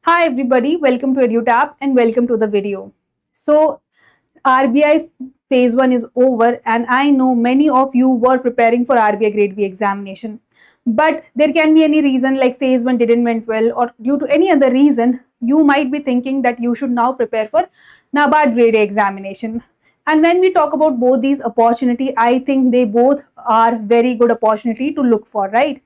Hi everybody, welcome to EduTap and welcome to the video. So RBI phase 1 is over and I know many of you were preparing for RBI grade B examination. But there can be any reason like phase 1 didn't went well or due to any other reason, you might be thinking that you should now prepare for NABARD grade A examination. And when we talk about both these opportunity, I think they both are very good opportunity to look for, right?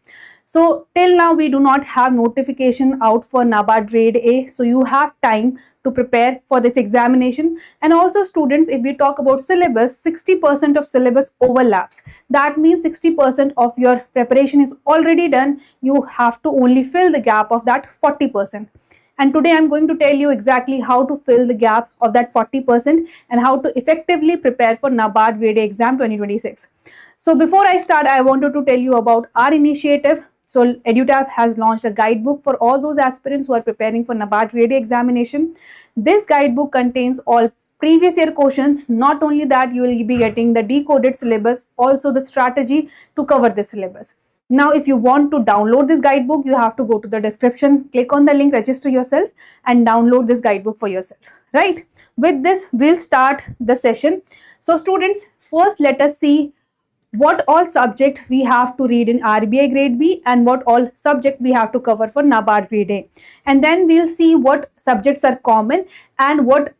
So till now we do not have notification out for NABARD grade A. So you have time to prepare for this examination. And also students, if we talk about syllabus, 60% of syllabus overlaps. That means 60% of your preparation is already done. You have to only fill the gap of that 40%. And today I'm going to tell you exactly how to fill the gap of that 40% and how to effectively prepare for NABARD grade A exam 2026. So before I start, I wanted to tell you about our initiative. So EduTap has launched a guidebook for all those aspirants who are preparing for NABARD grade A examination. This guidebook contains all previous year questions. Not only that, you will be getting the decoded syllabus, also the strategy to cover this syllabus. Now, if you want to download this guidebook, you have to go to the description, click on the link, register yourself and download this guidebook for yourself, right? With this, we'll start the session. So students, first let us see what all subject we have to read in RBI grade B and what all subject we have to cover for NABARD grade A. And then we'll see what subjects are common and what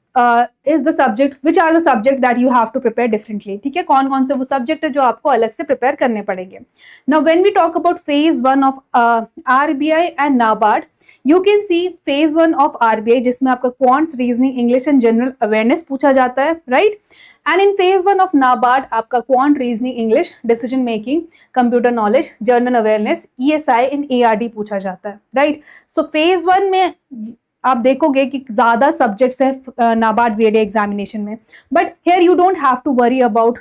is the subject, which are the subject that you have to prepare differently. ठीक है, कौन-कौन से वो subject है जो आपको अलग से prepare करने पड़ेंगे. Now when we talk about phase 1 of RBI and NABARD, you can see phase 1 of RBI जिसमें आपका quants, reasoning, English and general awareness पूछा जाता है, right? And in phase 1 of NABARD, आपका quant, reasoning, English, decision making, computer knowledge, journal awareness, ESI and ARD पूछा जाता है, right? So phase 1 में आप देखोगे कि ज्यादा सब्जेक्ट्स है नाबार्ड ग्रेड ए एग्जामिनेशन में, but here you don't have to worry about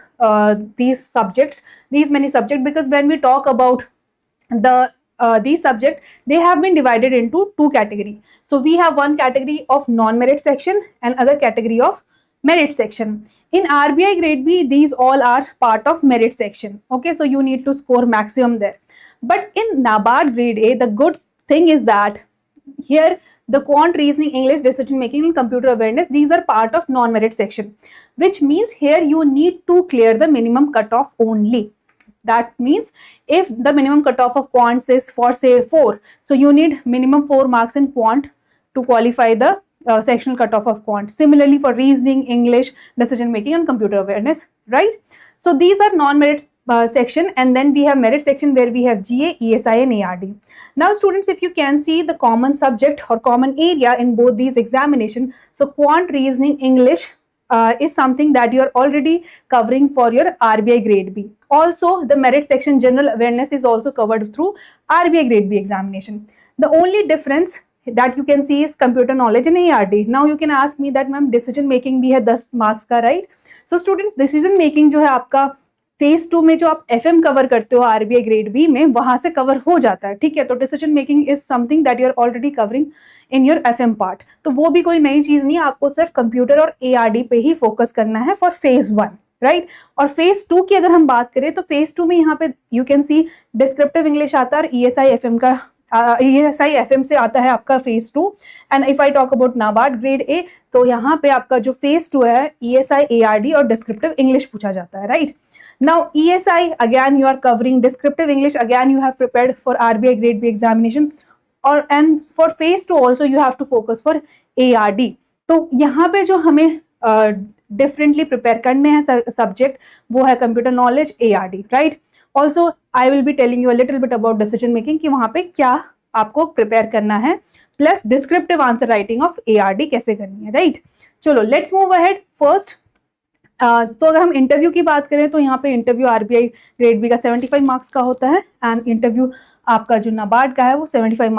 these many subjects because when we talk about these subjects, they have been divided into two categories. So we have one category of non-merit section and other category of merit section. In RBI grade B, these all are part of merit section. Okay, so you need to score maximum there. But in NABARD grade A, the good thing is that here the quant, reasoning, English, decision making and computer awareness, these are part of non-merit section, which means here you need to clear the minimum cutoff only. That means if the minimum cutoff of quants is for say 4, so you need minimum 4 marks in quant to qualify the sectional cutoff of quant. Similarly for reasoning, English, decision making and computer awareness, right? So these are non-merit section, and then we have merit section where we have GA, ESI and ARD. Now students, if you can see the common subject or common area in both these examinations, so quant, reasoning, English is something that you are already covering for your RBI grade B. Also the merit section general awareness is also covered through RBI grade B examination. The only difference that you can see is computer knowledge and ARD. Now you can ask me that ma'am decision making भी है 10 marks का, right? So students, decision making जो है आपका phase 2 में जो आप FM cover करते हो RBI ग्रेड बी में, वहां से कवर हो जाता है, ठीक है? तो decision making is something that you are already covering in your FM part, तो वो भी कोई नई चीज नहीं है, आपको सिर्फ कंप्यूटर और ARD पे ही फोकस करना है फॉर फेज 1, राइट? और फेज 2 की अगर हम बात करें तो फेज 2 में यहाँ पे you can C descriptive English आता है, ESI FM का ESI FM से आता है आपका phase 2. And if I talk about NABARD grade ए, तो यहाँ पे आपका जो फेज 2 है ESI, ARD और डिस्क्रिप्टिव इंग्लिश पूछा जाता है, right? Now ESI, again you are covering descriptive English, again you have prepared for RBI grade B examination, and for phase 2 also you have to focus for ARD. तो यहाँ पे जो हमें differently prepare करने हैं सब्जेक्ट, वो है computer knowledge, ARD, right? Also I will be telling you a little bit about decision making कि वहाँ पे क्या आपको प्रिपेयर करना है, plus descriptive answer writing of ARD कैसे करनी है, राइट? चलो लेट्स मूव अहेड. फर्स्ट तो अगर हम इंटरव्यू की बात करें तो यहाँ पे इंटरव्यू RBI ग्रेड बी का 75 मार्क्स का होता है एंड इंटरव्यू आपका जो नाबार्ड का है वो 50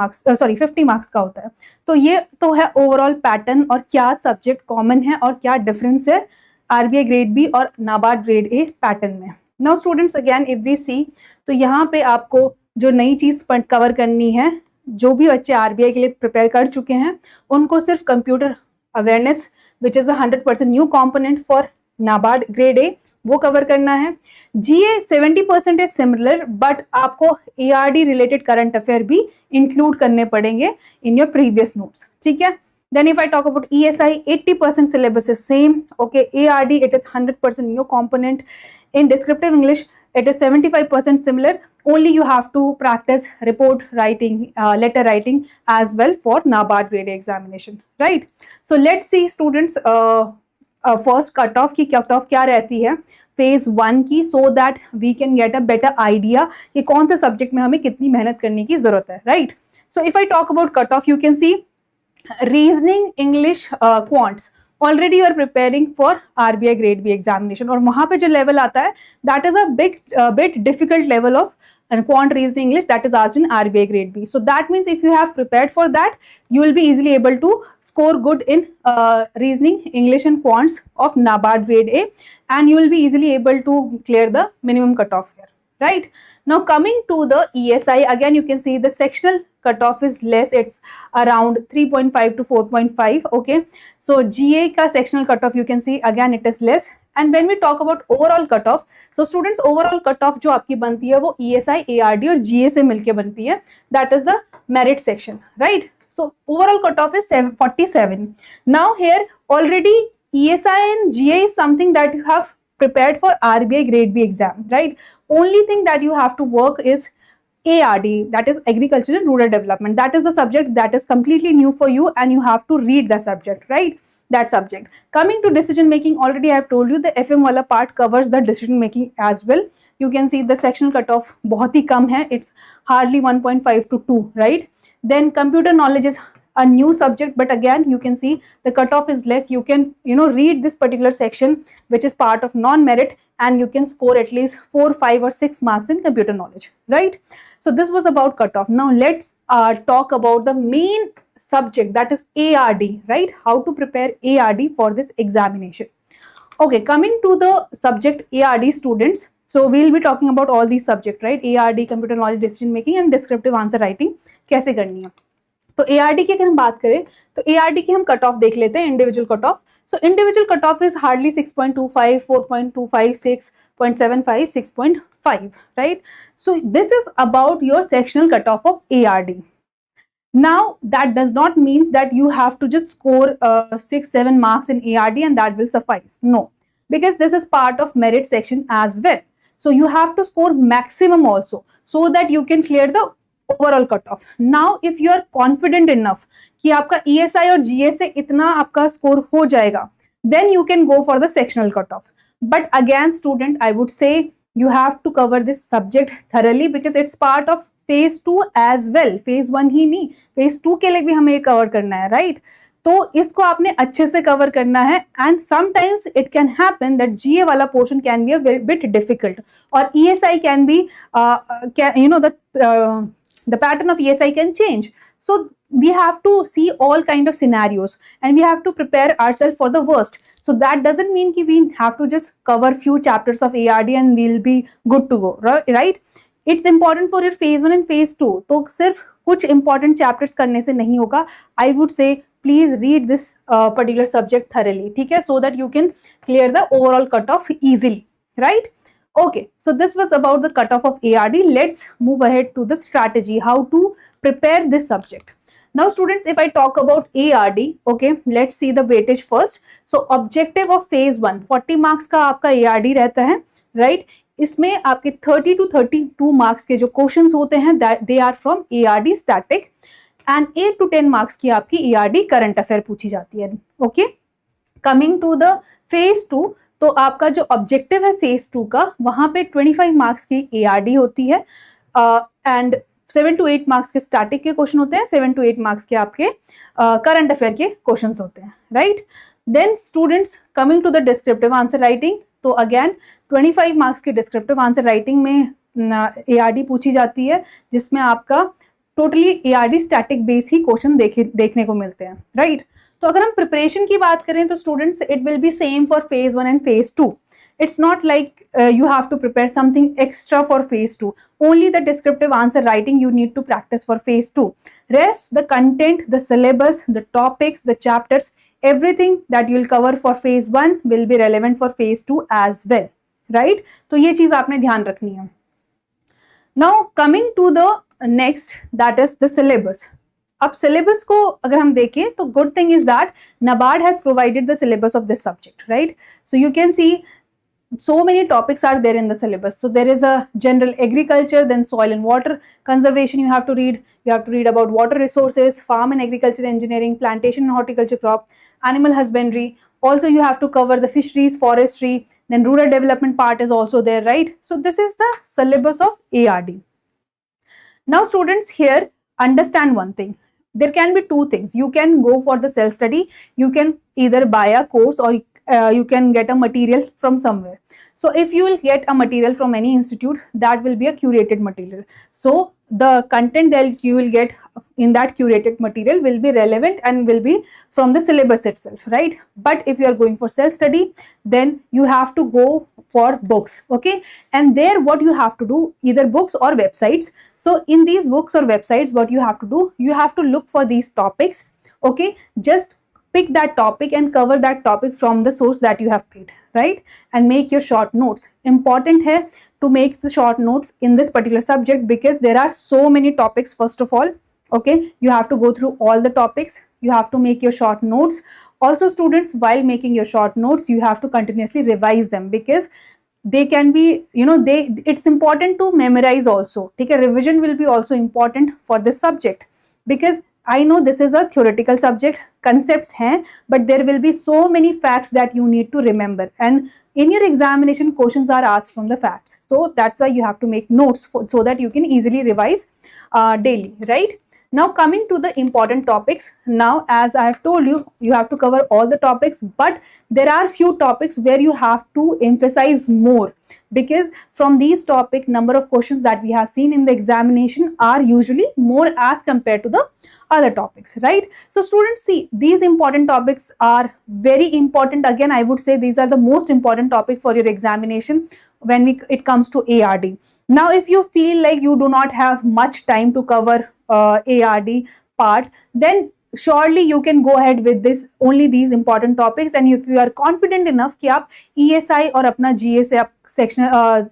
मार्क्स का होता है. तो ये तो है ओवरऑल पैटर्न और क्या सब्जेक्ट कॉमन है और क्या डिफरेंस है RBI ग्रेड बी और नाबार्ड ग्रेड ए पैटर्न में. Now students, again if we see, तो यहाँ पे आपको जो नई चीज कवर करनी है, जो भी बच्चे RBI के लिए प्रिपेयर कर चुके हैं उनको सिर्फ computer awareness, which is 100% new component for NABARD grade ए वो कवर करना है। जीए 70% इज सिमिलर, बट आपको एआरडी रिलेटेड करंट अफेयर भी इंक्लूड करने पड़ेंगे इन योर प्रीवियस नोट्स, ठीक है। Then if I talk about ESI, 80% syllabus is same. Okay, ARD, it is 100% new component. In descriptive English, it is 75% similar. Only you have to practice report writing, letter writing as well for NABARD grade A examination, right? So let's see students, first cut off की cut off क्या रहती है phase 1 की, so that we can get a better idea कि कौन से subject में हमें कितनी मेहनत करने की जरूरत है, right. So if I talk about cut off, you can see reasoning, English, quants, already you are preparing for RBI grade B examination, और वहां पे जो लेवल आता है that is a bit difficult level of and quant reasoning English that is asked in RBI grade B. So that means if you have prepared for that, you will be easily able to score good in reasoning, English and quants of NABARD grade A, and you will be easily able to clear the minimum cutoff here, right? Now coming to the ESI, again you can see the sectional cutoff is less, it's around 3.5 to 4.5, okay. So GA ka sectional cutoff you can see again it is less. And when we talk about overall cutoff, so students overall cutoff जो आपकी बनती है वो ESI, ARD और GA से मिलके बनती है, that is the merit section, right? So overall cutoff is 47. Now here already ESI and GA is something that you have prepared for RBI grade B exam, right? Only thing that you have to work is ARD, that is agriculture and rural development. That is the subject that is completely new for you and you have to read the subject, right? That subject. Coming to decision making, already I have told you the FM wala part covers the decision making as well. You can see the sectional cutoff बहुत ही कम है, it's hardly 1.5 to 2, right? Then computer knowledge is a new subject, but again you can see the cutoff is less. You can read this particular section which is part of non-merit and you can score at least 4, 5 or 6 marks in computer knowledge, right? So this was about cutoff. Now let's talk about the main subject, that is ARD, right? How to prepare ARD for this examination. Okay, coming to the subject ARD students, so we'll be talking about all these subjects, right? ARD, computer knowledge, decision making and descriptive answer writing कैसे करनी है। तो ARD की अगर हम बात करें तो ARD की हम कट ऑफ देख लेते हैं, individual cut off. So individual cut off is hardly 6.25, 4.25, 6.75, 6.5, right? So this is about your sectional cut off ARD. Now that does not mean that you have to just score 6-7 marks in ARD and that will suffice. No, because this is part of merit section as well. So you have to score maximum also so that you can clear the overall cutoff. Now if you are confident enough कि आपका ESI और GA से इतना आपका score हो जाएगा, then you can go for the sectional cutoff. But again student, I would say you have to cover this subject thoroughly because it's part of phase 2 as well, phase 1 ही नहीं, phase 2 के लिए भी हमें cover करना है, right? तो इसको आपने अच्छे से कवर करना है and sometimes it can happen that GA वाला portion can be a bit difficult और ESI can be the pattern of ESI can change. So we have to see all kind of scenarios and we have to prepare ourselves for the worst. So that doesn't mean कि we have to just cover few chapters of ARD and we'll be good to go, right? It's important for your phase 1 and phase 2. तो सिर्फ कुछ important chapters करने से नहीं होगा. I would say please read this particular subject thoroughly, ठीक है? So that you can clear the overall cutoff easily, right? Okay, so this was about the cutoff of ARD. Let's move ahead to the strategy, how to prepare this subject. Now students, if I talk about ARD, okay, let's see the weightage first. So objective of phase 1, 40 marks का आपका ARD रहता है, right? इसमें आपके 30 to 32 marks के जो questions होते हैं, they are from ARD static and 8 to 10 marks की आपकी ARD current affair पूछी जाती है, okay? Coming to the phase 2, तो आपका जो ऑब्जेक्टिव है फेज 2 का, वहां पे 25 मार्क्स की ARD होती है एंड 7 to 8 मार्क्स के स्टैटिक के क्वेश्चन होते हैं, 7 to 8 मार्क्स के आपके करंट अफेयर के क्वेश्चंस होते हैं, right? Then students, coming to the descriptive answer writing, तो अगेन 25 मार्क्स की डिस्क्रिप्टिव आंसर राइटिंग में ARD पूछी जाती है, जिसमें आपका टोटली ARD स्टैटिक बेस ही क्वेश्चन देखने को मिलते हैं, राइट? तो अगर हम प्रिपरेशन की बात करें तो students it will be same for phase 1 and phase 2. It's not like you have to prepare something extra for phase 2. Only the descriptive answer writing you need to practice for phase 2. Rest, the content, the syllabus, the topics, the chapters, everything that you'll cover for phase 1 will be relevant for phase 2 as well, right? तो ये चीज आपने ध्यान रखनी है. Now coming to the next, that is the syllabus. अब syllabus को अगर हम देखें तो good thing is that NABARD has provided the syllabus of this subject, right? So you can see so many topics are there in the syllabus. So there is a general agriculture, then soil and water conservation you have to read. You have to read about water resources, farm and agriculture engineering, plantation and horticulture crop, animal husbandry. Also you have to cover the fisheries, forestry, then rural development part is also there, right? So this is the syllabus of ARD. Now students, here understand one thing. There can be two things. You can go for the self-study. You can either buy a course or you can get a material from somewhere. So if you will get a material from any institute, that will be a curated material. So the content that you will get in that curated material will be relevant and will be from the syllabus itself, right? But if you are going for self-study, then you have to go for books, okay? And there what you have to do, either books or websites. So in these books or websites, what you have to do, you have to look for these topics, okay? Just pick that topic and cover that topic from the source that you have picked, right? And make your short notes. Important hai to make the short notes in this particular subject because there are so many topics. First of all, okay, you have to go through all the topics. You have to make your short notes. Also students, while making your short notes, you have to continuously revise them because they can be, it's important to memorize also. Take a revision will be also important for this subject because I know this is a theoretical subject, concepts hain, but there will be so many facts that you need to remember. And in your examination, questions are asked from the facts. So that's why you have to make notes so that you can easily revise daily, right? Now coming to the important topics. Now as I have told you, you have to cover all the topics, but there are few topics where you have to emphasize more because from these topic, number of questions that we have seen in the examination are usually more as compared to the other topics, right? So students, see, these important topics are very important. Again, I would say these are the most important topic for your examination when it comes to ARD. Now if you feel like you do not have much time to cover ARD part, then surely you can go ahead with this only these important topics. And if you are confident enough कि आप ESI और अपना GA से आप section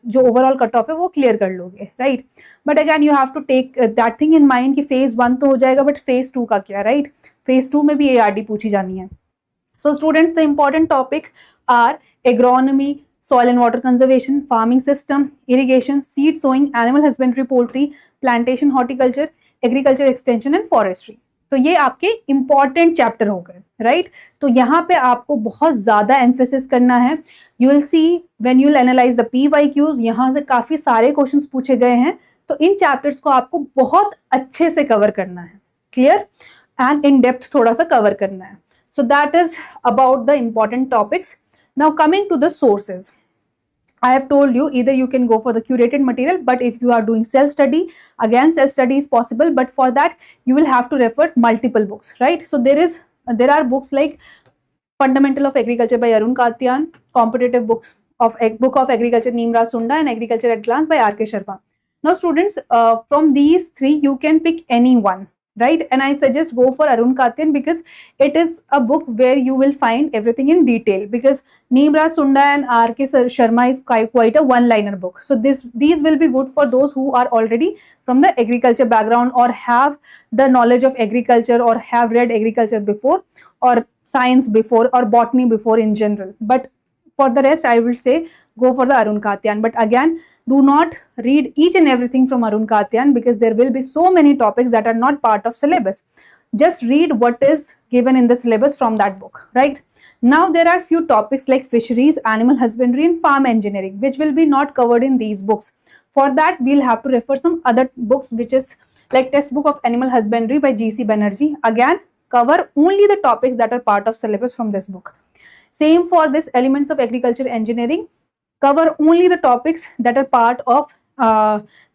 जो overall cut off है वो clear कर लोगे, right? But again you have to take that thing in mind कि phase 1 तो हो जाएगा, but phase 2 का क्या, right? phase 2 में भी ARD पूछी जानी है. So students, the important topic are agronomy, soil and water conservation, farming system, irrigation, seed sowing, animal husbandry, poultry, plantation, horticulture, agriculture extension and forestry. तो ये आपके इंपॉर्टेंट चैप्टर हो गए, राइट? तो यहाँ पे आपको बहुत ज्यादा एम्फेसिस करना है. You will see when you will analyse the PYQs, यहाँ से काफी सारे क्वेश्चंस पूछे गए हैं. तो इन चैप्टर्स को आपको बहुत अच्छे से कवर करना है, क्लियर एंड इन डेप्थ थोड़ा सा कवर करना है. So that is about the important topics. Now coming to the sources, I have told you either you can go for the curated material, but if you are doing self-study, again self-study is possible, but for that you will have to refer multiple books, right? So there are books like Fundamental of Agriculture by Arun Katyan, competitive books of Book of Agriculture Neemraj Sunda, and Agriculture at Glance by R.K. Sharma. Now students, from these three you can pick any one, right? And I suggest go for Arun Katyan because it is a book where you will find everything in detail, because Neemraj Sunda and R.K. Sharma is quite a one-liner book. So these will be good for those who are already from the agriculture background or have the knowledge of agriculture or have read agriculture before or science before or botany before in general. But for the rest, I will say go for the Arun Katyan. But again, do not read each and everything from Arun Katyan because there will be so many topics that are not part of syllabus. Just read what is given in the syllabus from that book, right? Now there are few topics like fisheries, animal husbandry and farm engineering, which will be not covered in these books. For that, we'll have to refer some other books, which is like Textbook of Animal Husbandry by G.C. Banerjee. Again, cover only the topics that are part of syllabus from this book. Same for this Elements of Agriculture Engineering. Cover only the topics that are part of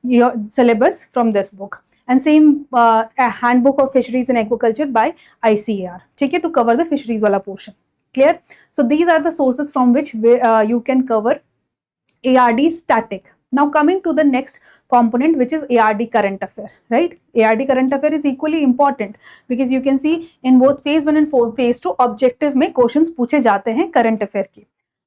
your syllabus from this book. And same a Handbook of Fisheries and Aquaculture by ICAR. ठीक है, to cover the fisheries वाला portion. Clear? So these are the sources from which you can cover ARD static. Now coming to the next component, which is ARD current affair, right? ARD current affair is equally important because you can see in both phase 1 and phase 2 objective में questions पूछे जाते हैं current affair के.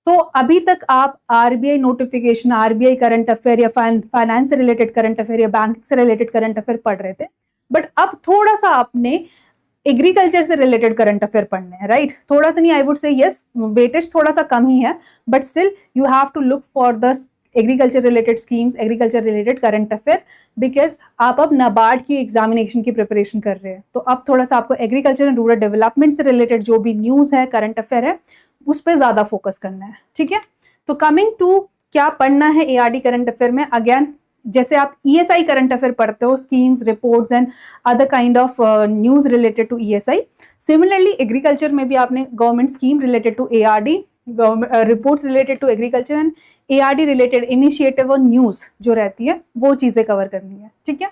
तो अभी तक आप RBI notification, RBI current affair या फाइनेंस से रिलेटेड करंट अफेयर या बैंक से रिलेटेड करंट अफेयर पढ़ रहे थे, बट अब थोड़ा सा आपने एग्रीकल्चर से रिलेटेड करंट अफेयर पढ़ने हैं, राइट? थोड़ा सा नहीं, I would say yes, weightage थोड़ा सा कम ही है, but still you have to look for the agriculture related schemes, agriculture related current affair, because आप अब नाबार्ड की एग्जामिनेशन की प्रिपरेशन कर रहे हैं, तो अब थोड़ा सा आपको एग्रीकल्चर एंड रूरल डेवलपमेंट से रिलेटेड जो भी न्यूज़ है, करंट अफेयर है, उस पर ज़्यादा फोकस करना है, ठीक है? तो कमिंग टू क्या पढ़ना है एआरडी करंट अफेयर में, अगेन जैसे आप ईएसआई करंट अफेयर पढ़ते हो, schemes, reports and other kind of news related to ESI, similarly agriculture में भी आपने government scheme related to ARD, reports related to agriculture and ARD related initiative और न्यूज़ जो रहती है वो चीज़ें कवर करनी है, ठीक है?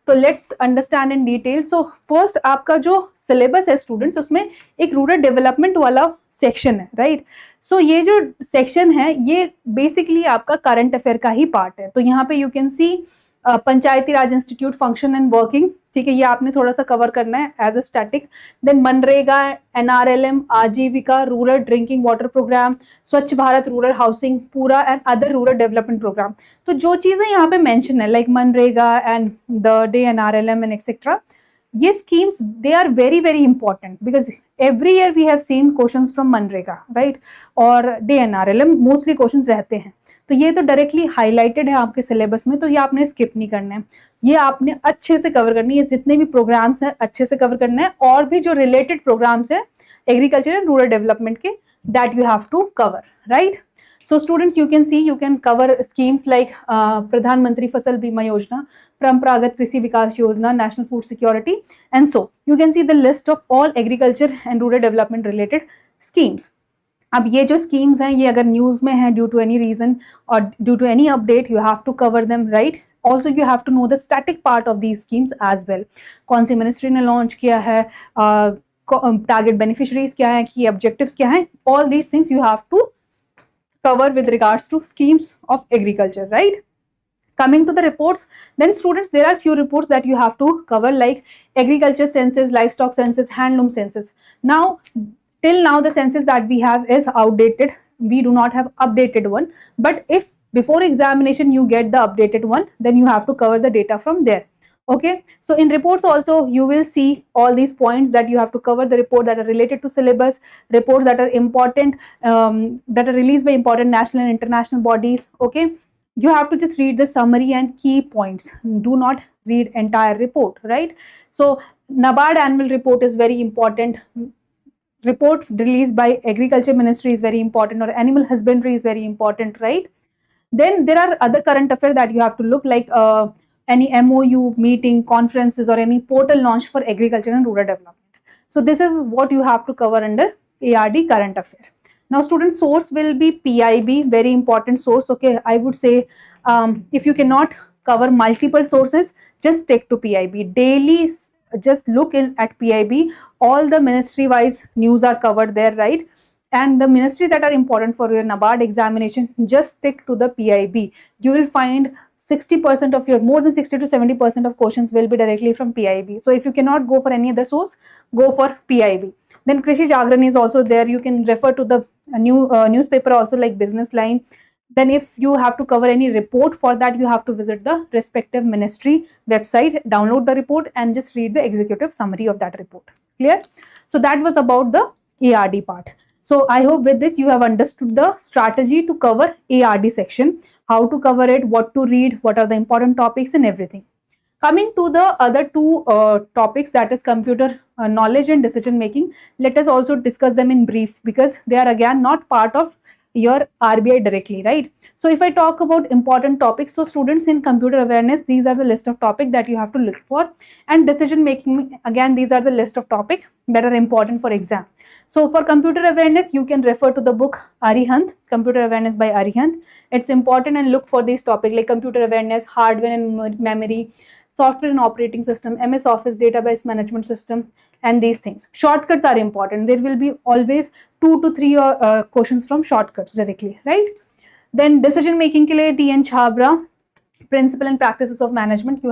तो let's understand in detail. So first आपका जो सिलेबस है स्टूडेंट्स, उसमें एक रूरल डेवलपमेंट वाला सेक्शन है, राइट? सो ये जो सेक्शन है ये बेसिकली आपका करंट अफेयर का ही पार्ट है. तो यहाँ पे you can see Panchayati Raj institute function and working, ठीक है, ये आपने थोड़ा सा कवर करना है एज अ स्टैटिक. देन मनरेगा, NRLM, Aajeevika, rural drinking water program, Swachh Bharat rural housing पूरा and other rural development program. तो जो चीज़ें यहाँ पे मेंशन है लाइक मनरेगा and the day NRLM and etcetera, ये schemes they are very very important because every year we have seen questions from MNREGA, right? और DNRLM मोस्टली क्वेश्चंस रहते हैं. तो ये तो डायरेक्टली हाईलाइटेड है आपके सिलेबस में, तो ये आपने स्किप नहीं करना है, ये आपने अच्छे से कवर करनी है. जितने भी प्रोग्राम्स हैं अच्छे से कवर करना है, और भी जो रिलेटेड प्रोग्राम्स है एग्रीकल्चर एंड रूरल डेवलपमेंट के, that you have to cover, right? So students, you can see, you can cover schemes like Pradhan Mantri Fasal Bima Yojana, Paramparagat Krishi Vikas Yojana, National Food Security, and so you can see the list of all agriculture and rural development related schemes. अब ये जो schemes हैं, ये अगर news में है due to any reason और due to any update, you have to cover them, right? Also you have to know the static part of these schemes as well. कौन सी मिनिस्ट्री ने लॉन्च किया है, टारगेट बेनिफिशरीज क्या है, की objectives क्या हैं, all these things you have to cover with regards to schemes of agriculture, right? Coming to the reports, then students, there are few reports that you have to cover like agriculture census, livestock census, handloom census. Now till now the census that we have is outdated, we do not have updated one, but if before examination you get the updated one, then you have to cover the data from there. Okay, so in reports also you will see all these points that you have to cover, the report that are related to syllabus, reports that are important, that are released by important national and international bodies. Okay, you have to just read the summary and key points, do not read entire report, right? So NABARD annual report is very important, report released by agriculture ministry is very important, or animal husbandry is very important, right? Then there are other current affairs that you have to look like any MOU meeting, conferences, or any portal launch for agriculture and rural development. So this is what you have to cover under ARD current affair. Now students, source will be PIB, very important source. Okay, I would say if you cannot cover multiple sources, just stick to PIB. Daily just look in at PIB, all the ministry wise news are covered there, right? And the ministry that are important for your NABARD examination, just stick to the PIB. You will find 60% of your, more than 60 to 70% of questions will be directly from PIB. So if you cannot go for any other source, go for PIB. Then Krishi Jagran is also there. You can refer to the newspaper also like Business Line. Then if you have to cover any report, for that you have to visit the respective ministry website, download the report and just read the executive summary of that report. Clear? So that was about the ARD part. So I hope with this you have understood the strategy to cover ARD section, how to cover it, what to read, what are the important topics and everything. Coming to the other two topics, that is computer knowledge and decision making, let us also discuss them in brief because they are again not part of your RBI directly, right? So if I talk about important topics, so students, in computer awareness, these are the list of topics that you have to look for, and decision making, again these are the list of topics that are important for exam. So for computer awareness, you can refer to the book Arihant, Computer Awareness by Arihant. It's important, and look for these topics like computer awareness, hardware and memory, software and operating system, MS Office database management system, and these things. Shortcuts are important. There will be always 2 to 3 questions from shortcuts directly, right. Then decision making के लिए T N. Chhabra, principle and practices of management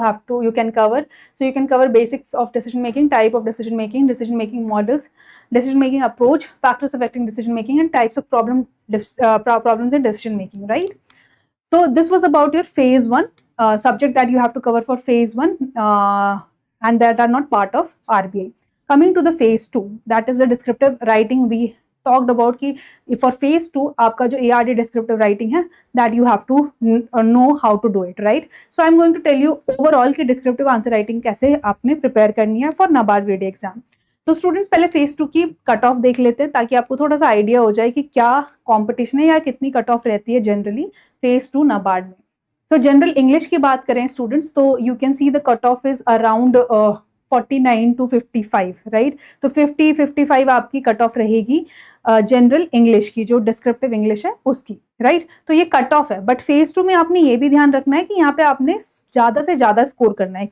you can cover. So you can cover basics of decision making, type of decision making models, decision making approach, factors affecting decision making, and types of problems in decision making, right. So this was about your phase 1 subject that you have to cover for phase 1 and that are not part of RBI. Coming to the phase 2, that is the descriptive writing. We talked about कि for phase 2 आपका जो ARD descriptive writing है, that you have to know how to do it, right. So I'm going to tell you overall कि descriptive answer writing कैसे आपने prepare करनी है for NABARD VD exam. तो स्टूडेंट्स पहले फेज 2 की कट ऑफ देख लेते हैं ताकि आपको थोड़ा सा आइडिया हो जाए कि क्या कंपटीशन है या कितनी कट ऑफ रहती है जनरली फेज 2 NABARD में. सो जनरल इंग्लिश की बात करें स्टूडेंट्स तो you can see the cut off is around 49 to 55, right. तो 50-55 आपकी कट ऑफ रहेगी जनरल इंग्लिश की, जो डिस्क्रिप्टिव इंग्लिश है उसकी, राइट. तो ये कट ऑफ है, बट फेज 2 में आपने ये भी ध्यान रखना है कि यहाँ पे आपने ज्यादा से ज्यादा स्कोर करना है.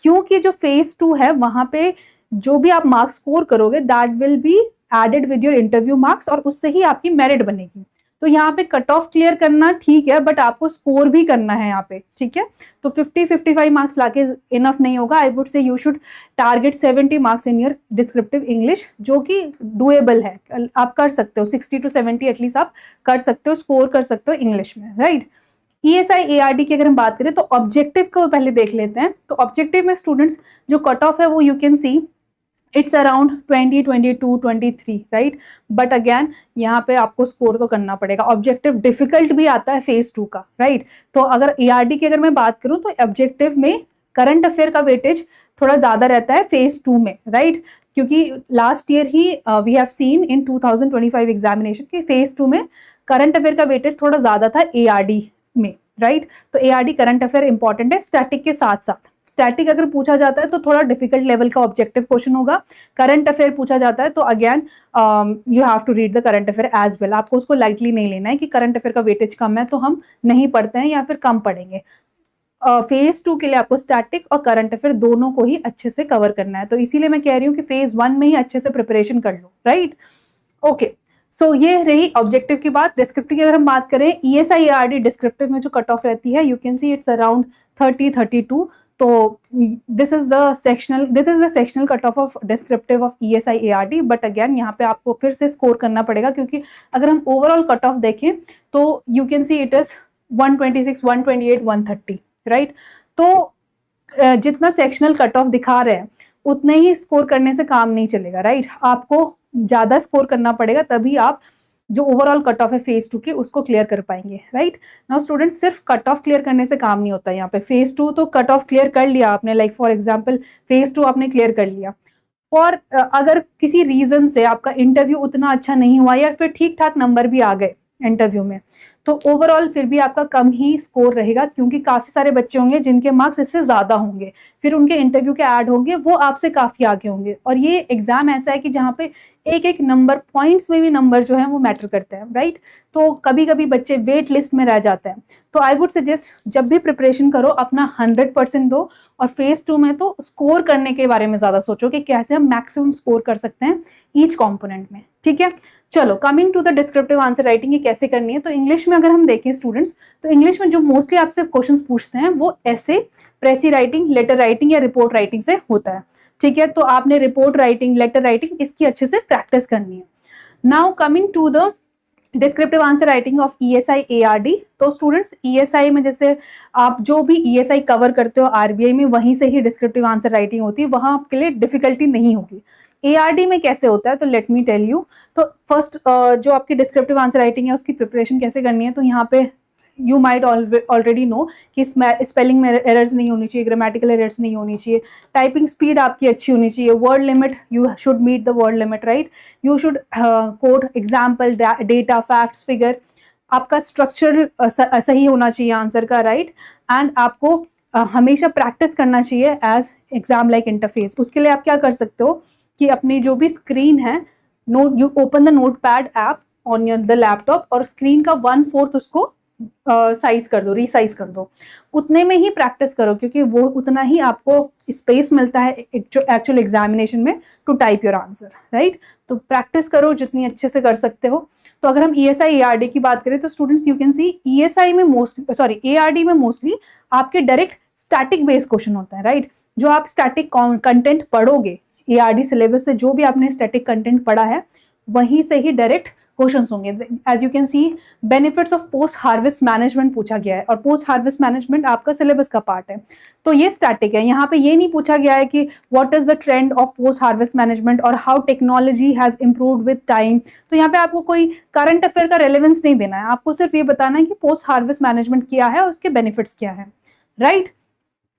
क्योंकि जो फेज 2 है वहां पे जो भी आप मार्क्स स्कोर करोगे that will be added with your interview marks और उससे ही आपकी मेरिट बनेगी. तो यहाँ पे कट ऑफ क्लियर करना ठीक है, बट आपको स्कोर भी करना है यहाँ पे, ठीक है. तो 50-55 मार्क्स लाके इनफ नहीं होगा. आई वुड से you should target 70 marks in your descriptive English, जो कि डुएबल है, आप कर सकते हो. 60 to 70 एटलीस्ट आप कर सकते हो, स्कोर कर सकते हो इंग्लिश में, राइट. ESI ARD की अगर हम बात करें तो ऑब्जेक्टिव को पहले देख लेते हैं. तो ऑब्जेक्टिव में स्टूडेंट्स जो कट ऑफ है वो you can see it's around 20, 22, 23, right. But again यहाँ पे आपको स्कोर तो करना पड़ेगा. ऑब्जेक्टिव डिफिकल्ट भी आता है फेज 2 का, राइट. तो अगर ARD की अगर मैं बात करूँ तो ऑब्जेक्टिव में करंट अफेयर का वेटेज थोड़ा ज्यादा रहता है फेज 2 में, राइट. क्योंकि लास्ट ईयर ही we have seen in 2025 examination की फेज 2 में करंट अफेयर का वेटेज थोड़ा ज्यादा था ARD में, राइट. तो ARD करंट अफेयर इंपॉर्टेंट है स्टैटिक के साथ साथ. स्टैटिक अगर पूछा जाता है तो थोड़ा डिफिकल्ट लेवल का ऑब्जेक्टिव क्वेश्चन होगा. करंट अफेयर पूछा जाता है तो again you have to read the current affair as well. आपको उसको लाइटली नहीं लेना है कि करंट अफेयर का वेटेज कम है तो हम नहीं पढ़ते हैं या फिर कम पढ़ेंगे. फेज 2 के लिए आपको स्टैटिक और करंट अफेयर दोनों को ही अच्छे से कवर करना है. तो इसीलिए मैं कह रही हूँ कि फेज 1 में ही अच्छे से प्रिपरेशन कर लो, राइट. ओके, सो ये रही ऑब्जेक्टिव की बात. डिस्क्रिप्टिव की अगर हम बात करें ESI ARD डिस्क्रिप्टिव में जो कट ऑफ रहती है you can see it's around 30-32. तो this is the sectional cut off of descriptive of ESI ARD. But again यहाँ पे आपको फिर से स्कोर करना पड़ेगा क्योंकि अगर हम ओवरऑल कट ऑफ देखें तो you can see it is 126, 128, 130, right. तो जितना सेक्शनल कट ऑफ दिखा रहे हैं उतने ही स्कोर करने से काम नहीं चलेगा, राइट. आपको ज्यादा स्कोर करना पड़ेगा तभी आप जो ओवरऑल कट ऑफ है फेज 2 की उसको क्लियर कर पाएंगे, राइट. नाउ स्टूडेंट्स सिर्फ कट ऑफ क्लियर करने से काम नहीं होता. यहाँ पे फेज 2 तो कट ऑफ क्लियर कर लिया आपने, लाइक फॉर एग्जांपल फेज 2 आपने क्लियर कर लिया. और अगर किसी रीजन से आपका इंटरव्यू उतना अच्छा नहीं हुआ या फिर ठीक ठाक नंबर भी आ गए इंटरव्यू में तो ओवरऑल फिर भी आपका कम ही स्कोर रहेगा क्योंकि काफी सारे बच्चे होंगे जिनके मार्क्स इससे ज्यादा होंगे, फिर उनके इंटरव्यू के ऐड होंगे, वो आपसे काफी आगे होंगे. और ये एग्जाम ऐसा है कि जहाँ पे एक एक नंबर पॉइंट्स में भी नंबर जो है वो मैटर करते हैं, राइट. तो कभी कभी बच्चे वेट लिस्ट में रह जाते हैं. तो आई वुड सजेस्ट जब भी प्रिपरेशन करो अपना 100% दो और फेज 2 में तो स्कोर करने के बारे में ज्यादा सोचो कि कैसे हम मैक्सिमम स्कोर कर सकते हैं ईच कॉम्पोनेंट में, ठीक है. चलो coming to the descriptive answer writing, ये कैसे करनी है. तो इंग्लिश में अगर हम देखें स्टूडेंट्स तो इंग्लिश में जो मोस्टली आपसे क्वेश्चंस पूछते हैं वो ऐसे प्रेसी राइटिंग, लेटर राइटिंग या रिपोर्ट राइटिंग से होता है, ठीक है. तो आपने रिपोर्ट राइटिंग, लेटर राइटिंग इसकी अच्छे से प्रैक्टिस करनी है. Now coming to the descriptive answer writing of ESI ARD. तो स्टूडेंट्स ESI में जैसे आप जो भी ESI कवर करते हो RBI में वहीं से ही डिस्क्रिप्टिव आंसर राइटिंग होती है, वहां आपके लिए डिफिकल्टी नहीं होगी. ARD में कैसे होता है तो लेट मी टेल यू. तो फर्स्ट जो आपकी डिस्क्रिप्टिव आंसर राइटिंग है उसकी प्रिपरेशन कैसे करनी है. तो यहाँ पे यू माइट ऑलरेडी नो कि स्पेलिंग में एरर्स नहीं होनी चाहिए, ग्रामेटिकल एरर्स नहीं होनी चाहिए, टाइपिंग स्पीड आपकी अच्छी होनी चाहिए, word limit you should meet the word limit, right. You should code example, data, facts, figure. आपका स्ट्रक्चर सही होना चाहिए आंसर का, राइट. एंड आपको हमेशा प्रैक्टिस करना चाहिए एज एग्जाम लाइक इंटरफेस. उसके लिए आप क्या कर सकते हो कि अपनी जो भी स्क्रीन है, you open the notepad app on the laptop और स्क्रीन का 1/4 उसको साइज कर दो, रीसाइज कर दो, उतने में ही प्रैक्टिस करो, क्योंकि वो उतना ही आपको स्पेस मिलता है एक्चुअल एग्जामिनेशन में to type your answer, right. तो प्रैक्टिस करो जितनी अच्छे से कर सकते हो। तो अगर हम ESI ARD की बात करें तो students you can C ESI में मोस्टली, सॉरी ARD में मोस्टली आपके डायरेक्ट स्टैटिक बेस्ड क्वेश्चन होता है, राइट। जो आप स्टैटिक कंटेंट पढ़ोगे ARD सिलेबस से, जो भी आपने स्टैटिक कंटेंट पढ़ा है वहीं से ही डायरेक्ट क्वेश्चंस होंगे। As you can see benefits of post harvest management पूछा गया है, और पोस्ट हार्वेस्ट मैनेजमेंट आपका सिलेबस का पार्ट है, तो ये स्टैटिक है। यहाँ पे ये नहीं पूछा गया है कि what is the trend of post harvest management और how technology has improved with time. तो यहाँ पे आपको कोई करंट अफेयर का रेलेवेंस नहीं देना है, आपको सिर्फ ये बताना है कि पोस्ट हार्वेस्ट मैनेजमेंट क्या है और उसके बेनिफिट्स क्या है, right.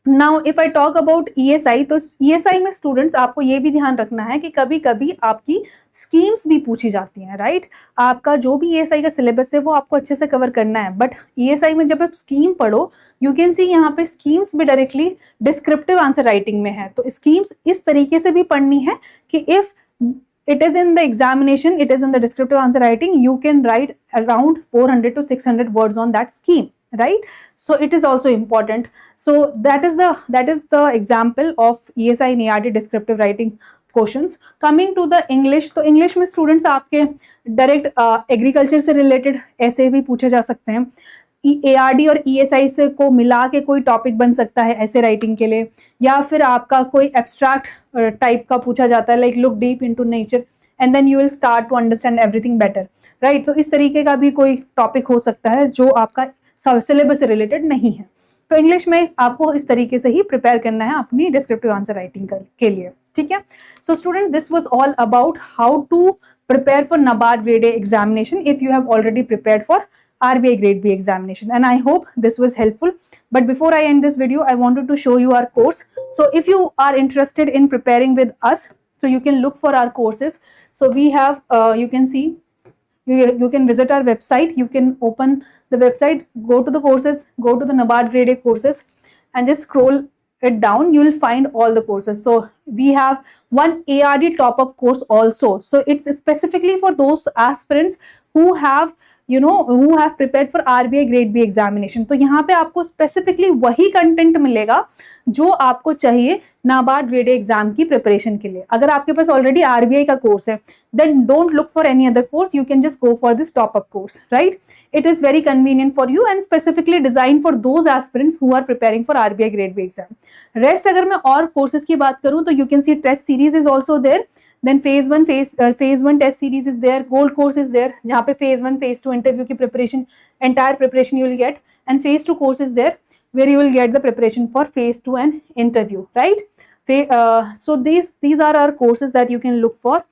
Now if I talk about ESI, तो ESI में स्टूडेंट्स आपको ये भी ध्यान रखना है कि कभी कभी आपकी स्कीम्स भी पूछी जाती हैं, राइट। आपका जो भी ESI का सिलेबस है वो आपको अच्छे से कवर करना है, बट ESI में जब आप स्कीम पढ़ो यू कैन सी यहाँ पे स्कीम्स भी डायरेक्टली डिस्क्रिप्टिव आंसर राइटिंग में है। तो स्कीम्स इस तरीके से भी पढ़नी है कि if it is in the examination, it is in the descriptive answer writing, you can write around 400 to 600 words on that scheme, right. So it is also important. So that is the example of ESI and ARD descriptive writing questions. Coming to the English, तो English में students आपके direct agriculture से related ऐसे भी पूछे जा सकते हैं। ARD और ESI से को मिला के कोई टॉपिक बन सकता है ऐसे राइटिंग के लिए, या फिर आपका कोई एब्स्ट्रैक्ट टाइप का पूछा जाता है, like look deep into nature and then you will start to understand everything better, right. तो इस तरीके का भी कोई टॉपिक हो सकता है जो आपका सिलेबस से रिलेटेड नहीं है। तो इंग्लिश में आपको इस तरीके से ही प्रिपेयर करना है अपनी डिस्क्रिप्टिव आंसर राइटिंग के लिए, ठीक है। So student, this was all about how to prepare for NABARD grade A examination if you have already prepared for RBI grade B examination, and I hope this was helpful. But before I end this video, I wanted to show you our course. So if you are interested in preparing with us, so you can look for our courses. So we have you can see, you can visit our website, you can open the website, go to the courses, go to the NABARD grade A courses and just scroll it down. You will find all the courses. So we have one ARD top up course also, so it's specifically for those aspirants who have who have prepared for RBI grade B examination. तो यहाँ पे आपको specifically वही content मिलेगा जो आपको चाहिए NABARD grade A exam की प्रिपरेशन के लिए। अगर आपके पास ऑलरेडी RBI का कोर्स है, then don't look for any other course, you can just go for this top up course, right. It is very convenient for you and specifically designed for those aspirants who are preparing for RBI grade B exam. Rest अगर मैं और courses की बात करूँ तो you can see test series is also there. Then phase 1 test series is there, gold course is there, जहाँ पे phase 1 phase 2 interview की preparation, entire preparation you will get, and phase 2 course is there where you will get the preparation for phase 2 and interview, right. So these are our courses that you can look for,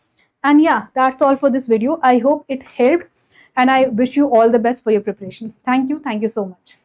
and yeah, that's all for this video. I hope it helped and I wish you all the best for your preparation. Thank you so much.